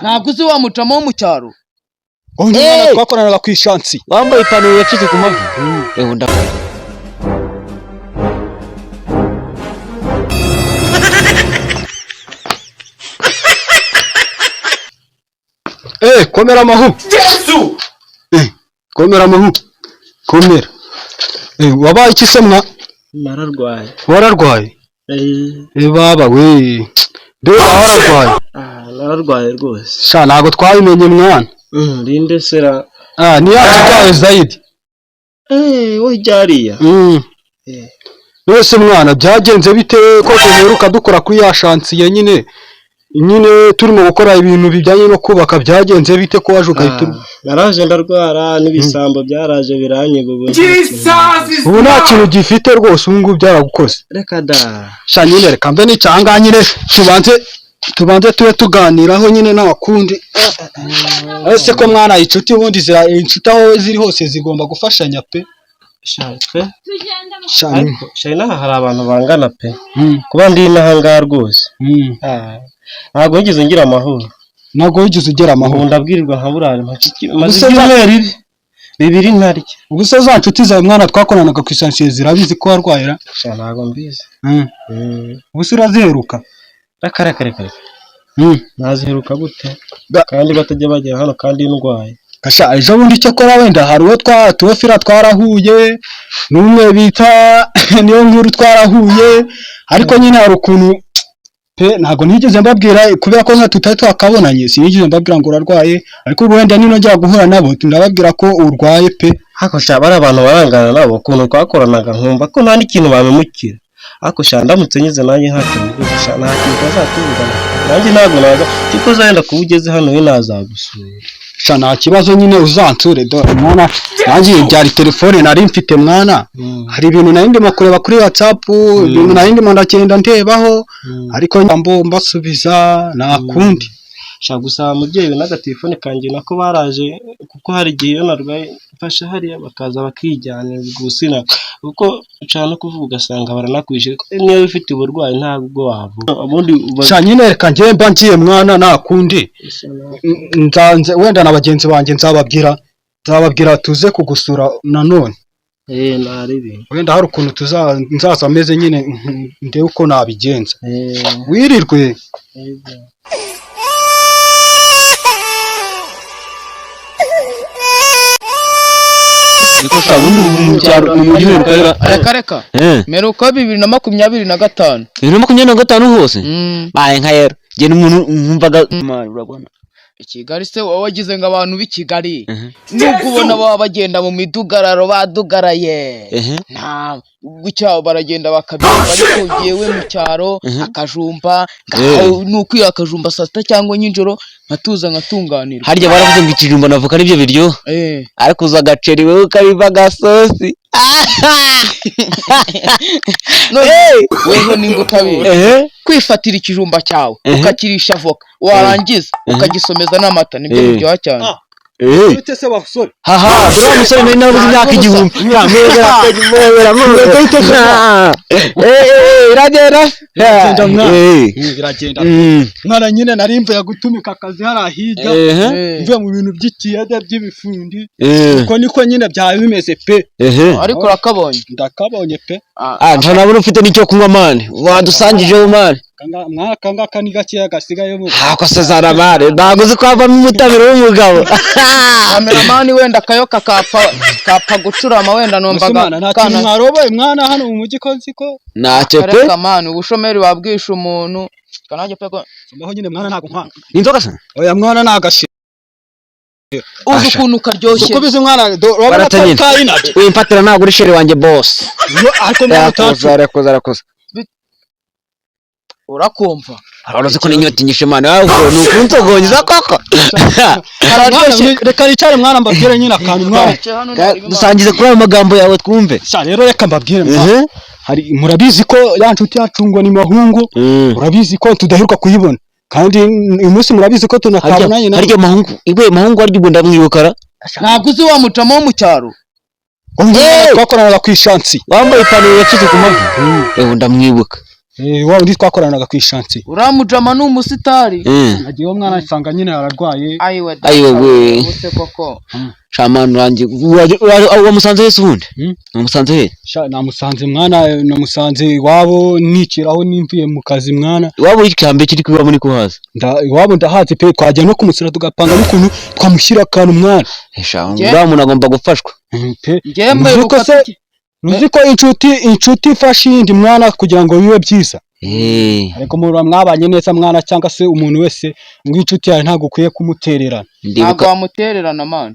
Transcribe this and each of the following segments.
ntabwo uzi wa mutama wo mu cyaro umwana twakoranaga ku ishansi wambaye ipantaro yacitse ku mavi ndakora komera amahu Yesu komera amahu komera wabaye iki se mwa nararwaye wararwaye baba we ndeba wararwaye nararwaye rwose sha ntago twabimenye mwana rinde sera ni yacu Zaidi we jariya Wese mwana byagenze bite ko duheruka dukora kuri ya shansiye nyine turimo gukora ibintu bijyanye no kubaka byagenze bite ko waje ugahita naraje ndarwara n'ibisambo byaraje biranyibubu ubu nta kintu gifite rwose ubu ngubu byaragukoze reka da sha nyine reka mbe n'icanga nyine tubanze tube tuganiraho nyine n'abakundi ese ko mwana inshuti ubundi inshuti aho ziri hose zigomba gufashanya pe shayina hari abantu bangana pe kuba ndi n'ahangaha rwose ntabwo wigeze ngira amahoro ndabwirirwa nka burare maze ibyumweru bibiri ntarya ubu se za nshuti zawe mwana twakoranaga ku isansiye zirabizi ko warwayira ntabwo mbizi ubu se uraziheruka reka naziheruka gute kandi batajya bagera hano kandi ndwaye kasha ejo bundi cyo kora wenda hari uwo tuwefira twarahuye n'umwe bita niyo nkuru twarahuye ariko nyine hari ukuntu pe ntago nigeze mbabwira kubera ko nka tutari twakabonanye sinigeze mbabwira ngo urarwaye ariko wenda nino njya guhura nabo ndababwira ko urwaye pe hako sha bari abantu barangana nabo ukuntu twakoranaga nkumva ko nta n'ikintu bamemukira ako sha ndamutse nyize nanjye ntacyo mbigusha nta kintu bazatubugana nanjye ntabwo naza cyo zayenda kubugeze hano we nazagusura sha nta kibazo nyine uzansure dore mwana nanjye byari telefone nari mfite mwana hari ibintu nari ndimo kureba kuri WhatsApp ibintu nari ndimo ndagenda ndebaho ariko mbasubiza nakundi sha gusa mubyeyi n'agatelefone kanjye nako baraje kuko hari igihe iyo narwaye mfasha hariya bakaza bakijyana gusina kuko ucana no kuvuga ugasanga baranakwishe niyo ufite uburwayi ntabwo wavuga ubundi sha nyine reka njye mba ngiye mwana nakundi nzanze wenda nabagenzi banjye nzababwira tuze kugusura nanone naribi wenda hari ukuntu nzaza ameze nyine ndebe uko nabigenza wirirwe reka meruka 2025 2025 hose baye nka yero je n'umuntu mvaga urabona Kigali se wowe wagize ngo abantu b'i Kigali nubwo ubona baba bagenda mu midugararo badugaraye nta gucyaho baragenda bakabimba ariko yewe mu cyaro akajumba nuko iyo akajumba saa 6 cyangwa nyinjoro nkatuza ngatunganirwa harya baravuze ngo ikijumba navuka aribyo biryo ariko uza gaceri wewe ukariva gasosi wewe ningo tabiri kwifatira ikijumba cyawe ukakirisha voka warangiza ukagisomeza n'amata nibyo biryoha cyane bite se basore haha bro musore nari nabuze imyaka igihumbi iragenda mwana nyine nari mvuye gutumika akazi harahiga mvuye mu bintu by'ikiyede by'ibifundi uko niko nyine byawe bimeze pe ariko urakabonye ndakabonye pe nta nabona ufite n'icyo kunywa mani wadusangijeho mani kanga ni gakeya gasigaye mu akosezana mare naguze ko havamo umutabiro w'umugabo kameramani wenda kayoka kapfa gucurama wenda nombaga kana mwaroboye mwana hano mu mujyi ko nziko ntacyo pe reka mani ubushomeri babwisha umuntu kanajye pe ko mbaho nyine mwana ntago nkwanga inzoga se oya mwana nagashi uzi ukuntu karyoshye uko bize mwana urabona ko kayinaje wimfatira ntago uri shere wanjye boss ariko mwana utakoze urakumva arazi ko ninyoti nyishe mwana wawe nukunsogonyeza koko reka ricare mwana mbabwire nyine akantu mwana dusangize kuri ayo magambo yawe twumve sha rero reka mbabwire mwana hari murabizi ko ya nshuti yacungwa ni mahungu murabizi ko tudaheruka kuyibona kandi uyu munsi murabizi ko tunakabonanye na haryo mahungu mahungu aryo ubunda mwibukara ntabwo uzi wa mutama wo mu cyaro twakoranaga ku ishansi wambaye ipantaro yacitse ku mavi ndamwibuka wa undi twakoranaga ku ishansi uramujama ni umusitari agiye umwana asanga nyine ararwaye ayiwe we use koko shamanu rangi wamusanze he ubundi umusanze he namusanze mwana namusanze iwabo niciraho nimvuye mu kazi mwana iwabo ikambe kiri kuba muri kuhaza iwabo ndahaze pe twajya no kumusira tugapanga n'ukuntu twamushyira akantu mwana umuntu agomba gufashwa pe uzi ko inshuti ifasha iyindi mwana kugira ngo bibe byiza ariko mura mwabanye neza mwana cyangwa se umuntu wese inshuti yawe ntabwo ukwiye kumutererana ntabwo wamutererana mwana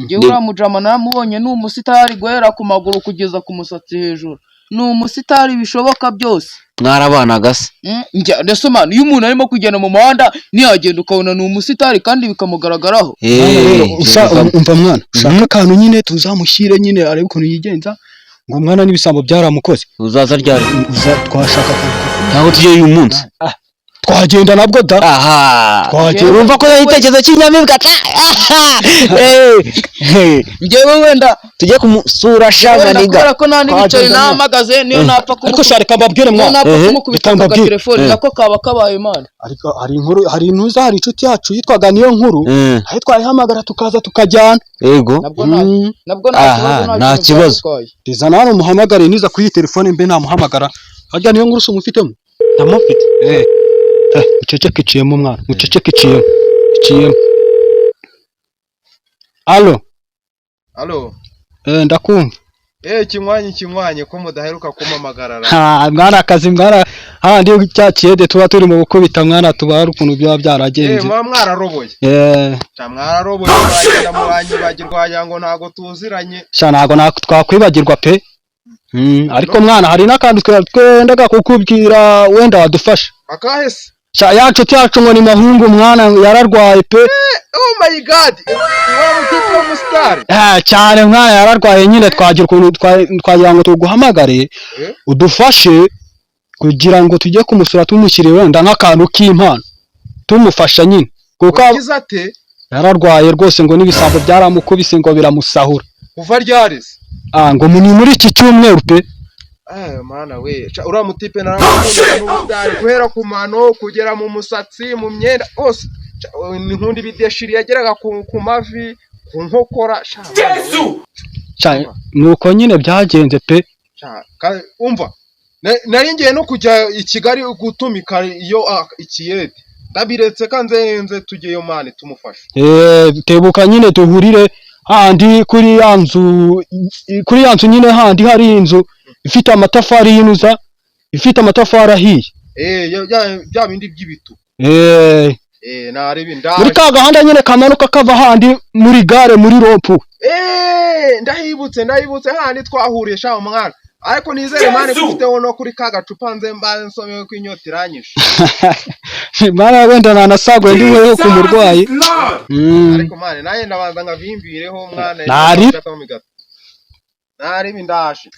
njyewe uramujama naramubonye ni umusitari guhera ku maguru kugeza ku musatsi hejuru ni umusitari bishoboka byose mwarabanaga se ndetse mwana iyo umuntu arimo kugenda mu muhanda ntiyagenda ukabona ni umusitari kandi bikamugaragaraho umva mwana ushaka akantu nyine tuzamushyire nyine arebe ukuntu yigenza ngo umwana n'ibisambo byaramukoze uzaza ryari twashaka ntabwo tugiye uyu munsi twagenda nabwo da urumva ko igitekerezo cy'inyamibwa njyewe wenda tujye kumusura shamaniga kubera ko nta n'ibicaye nahamagaze niyo napfa ariko shareka mbabwire mwana kumukubita ku gatelefoni nako kaba kabaye imana ariko hari intuza hari inshuti yacu yitwaga niyo nkuru aho twayihamagara tukaza tukajyana yego nabwo nta kibazo rizana hano muhamagare niza kuri iyi telefone mbe namuhamagara harya niyo nkuru umufitemo ndamufite muceceke iciyemo mwana muceceke iciyemo alo ndakumva kinywanyi ko mudaheruka kumamagarara mwana akazi mwana handi cya kiyede tuba turi mu gukubita mwana tuba hari ukuntu byaba byaragenze mwararoboye mwararoboye mwagenda muranyibagirwa yango ntago tuziranye ntago twakwibagirwa pe ariko mwana hari n'akantu twendaga kukubwira wenda wadufasha akahe se ya nshuti yacu ngo ni Mahungu mwana yararwaye pe oh my god wamutiko umusitari cyane mwana yararwaye nyine twagira ukuntu twagira ngo tuguhamagare udufashe kugira ngo tujye kumusura tumushyire wenda nk'akantu k'impano tumufasha nyine kuko yararwaye rwose ngo n'ibisambo byaramukubise ngo biramusahura kuva ryarese ngo ni muri iki cyumweru pe mana we uramutipe naramukunda n'ubutari guhera ku mano kugera mu musatsi mu myenda hose nkunda ibideshiri yageraga ku mavi ku nkokora nuko nyine byagenze pe umva nari ngiye no kujya i Kigali gutumika iyo ikiyede ndabiretse kanzenze tugeyo mane tumufashe tebuka nyine duhurire handi kuri ya nzu nyine handi hari inzu ifite amatafari y'inuza ifite amatafari ahiye bya bindi by'ibitu narebe ndaje muri ka gahanda nyine kamanuka kava handi muri gare muri rompu ndahibutse handi twahuriye sha mwana ariko nizere mane kufiteho no kuri ka gacupa nze mbaze nsomeye ko inyota iranyishe mara wenda nanasagwe ndi weho ku murwayi ariko mane naye ndabanza ngavimbireho mwana nari ndaje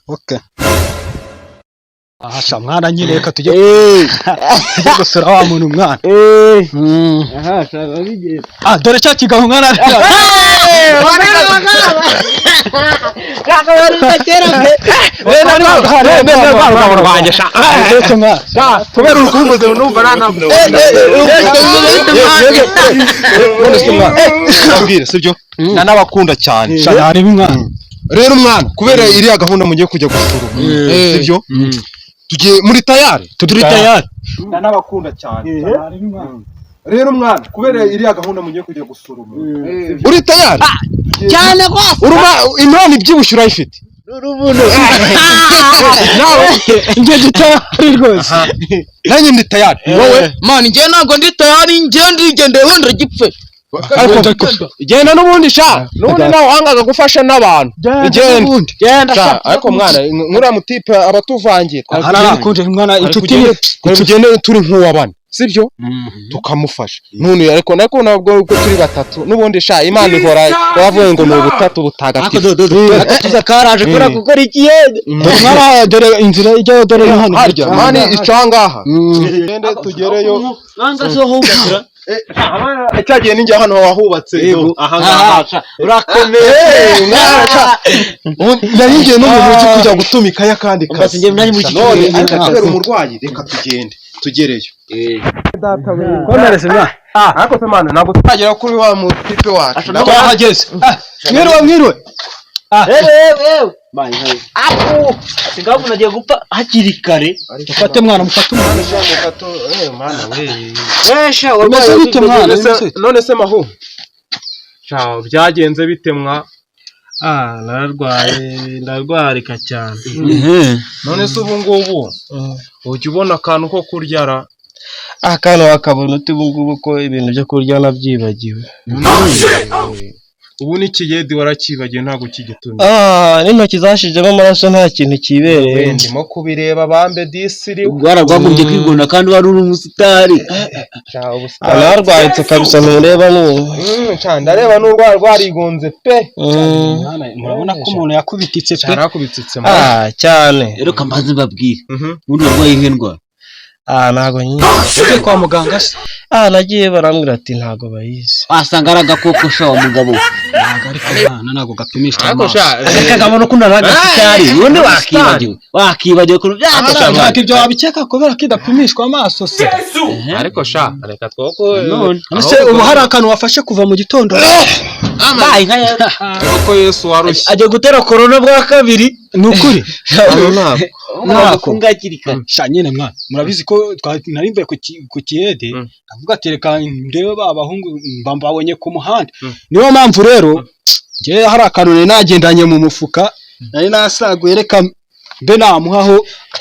okay ahasha mwana nyine reka tujye gusura wa muntu mwana ahasha babigeze dore cya kigaho mwana kubera urukumbuzi numva nanavuga sibyo nanabakunda cyane rero mwana kubera iriya gahunda mugiye kujya gusura sibyo tugiye muri tayari turi tayari nanabakunda cyane rero mwana kubera iriya gahunda mugiye kujya gusura uri tayari cyane rwose impano ibyibushye urayifite nawe njye nditayari rwose nanjye ndi tayari wowe mani njye ntabwo ndi tayari njye ndigendeye wenda gipfe genda n'ubundi sha n'ubundi nawe wangaga gufasha n'abantu genda ariko mwana nkuriya mutipe abatuvangiye tugende turi nk'uwabana sibyo tukamufasha none ariko nabwo uko turi batatu n'ubundi sha imana ihora wavuye ngo ni ubutatu butagatifu tuza karaje kora gukora ikiyede dore inzira ijyayo dore hano harya mani icangaha gende tugereyo cyagiye ninjye hano wahubatse aha ngaha urakomeye naringiye no mu mujyi kujya gutumikayo akandi kazi none kazi kubera umurwayi reka tugende tugereyo komereze mwana ariko se mana ntabwo tutagera kuri wa mutipe wacu ntabwo yahageze mwiriwe singavu nagiye gupfa hakiri kare ufate mwana mufate umwana mana we umeze bite mwana none se mahu byagenze bite mwa ndarwarika cyane none se ubu ngubu ujya ubona akantu ko kuryara akantu wakabona uti ubu ngubu ko ibintu byo kurya nabyibagiwe ubu n'ikiyedi warakibagiwe ntabwo kigitumye n'intoki zashizemo amaraso nta kintu kibereye ndimo kubireba bambe disiri rwaragumbye kwigona kandi wari uri umusitari narwahitse kabisa ntureba n'ubu ndareba n'urwara rwarigunze pe murabona ko umuntu yakubititse pe yarakubititse cyane rero kambanze mbabwire ubundi warwaye nk'indwara ntago nyine ujye kwa muganga se nagiye barambwira ati ntago bayizi wasanga ari agakoko sha wa mugabo ntago ariko mwana ntago gapimishwa amaso reka kabona ukuntu aragasitari ubundi wakibagiwe ku ntabwo ibyo wabikeka kubera ko idapimishwa amaso se ariko reka twoko se ubu hari akantu wafashe kuva mu gitondo ko Yesu warushye agiye gutera korona bwa kabiri ni ukuri ntabwo sha nyine mwana murabizi ko nari mvuye ku kiyede ndavuga ati reka ndebe babahungu mbabonye ku muhanda niyo mpamvu rero njye hari akantu nari nagendanye mu mufuka nari nasaguye reka mbe namuhaho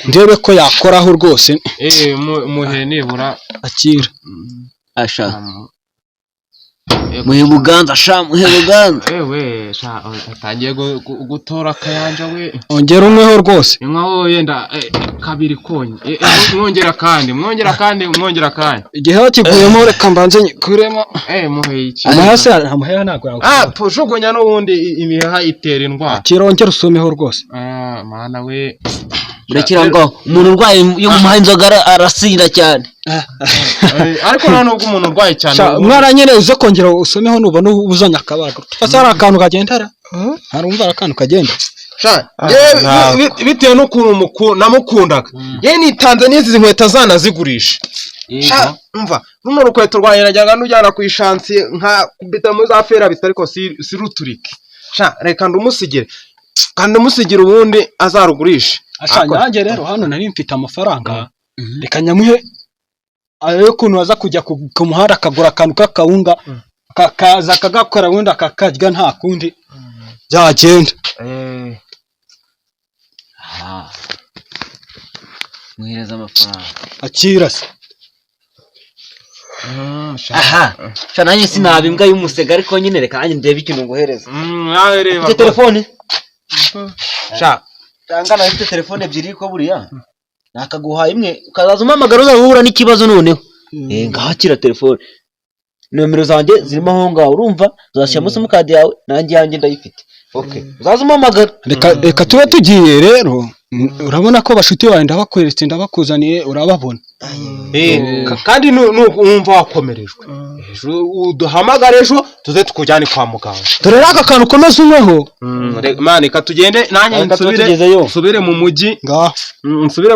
ndebe ko yakoraho rwose muhe nibura akira asha muhe buganza muhe buganza atangiye gutora akayanja we ongera umweho rwose inkaho yenda kabiri konye mwongera kandi igihe kiguyemo reka mbanze nyikuremo muhe iki amaheha ntabwo yawe tujugunya n'ubundi imiheha itera indwara kirongera usomeho rwose mana we urekera ngo umuntu urwaye yo mu muhanda inzoga arasinda cyane ariko nta nubwo umuntu urwaye cyane umwana nyine uze kongera usomeho nubona uzanya akabaga fasa hari akantu kagendara harumva akantu kagenda bitewe n'ukuntu namukundaga yewe nitanze n'izi nkweto zanazigurisha mva runo rukweto rwanjye najyaga nujyana ku ishansi nka kubita muri za fera bita ariko si ruturike reka ndumusigire kandi umusigire ubundi azarugurisha nanjye rero hano nari mfite amafaranga reka nyamuhe ayo kuntu waza kujya ku muhanda akagura akantu k'akawunga kakaza akagakora wenda akakarya nta kundi byagenda muhereza amafaranga akira se nanjye sinaba imbwa y'umusega ariko nyine reka nanjye ndebe ikintu nguhereza ufite telefone cyangwa ufite telefone ebyiri ko buriya nakaguhaye imwe ukazaza umpamagara uzahura n'ikibazo noneho ngahakira telefone nomero zanjye zirimo aho ngaho urumva uzashyiramo simukadi yawe nanjye yanjye ndayifite uzaza umpamagara reka tube tugiye rero urabona ko bashuti bawe ndabakweretse ndabakuzaniye urababona kandi numva wakomerejwe uduhamagare ejo tuze tukujyane kwa muganga dore aka kantu komeza umweho mani reka tugende nanjye nsubire mu mujyi nsubire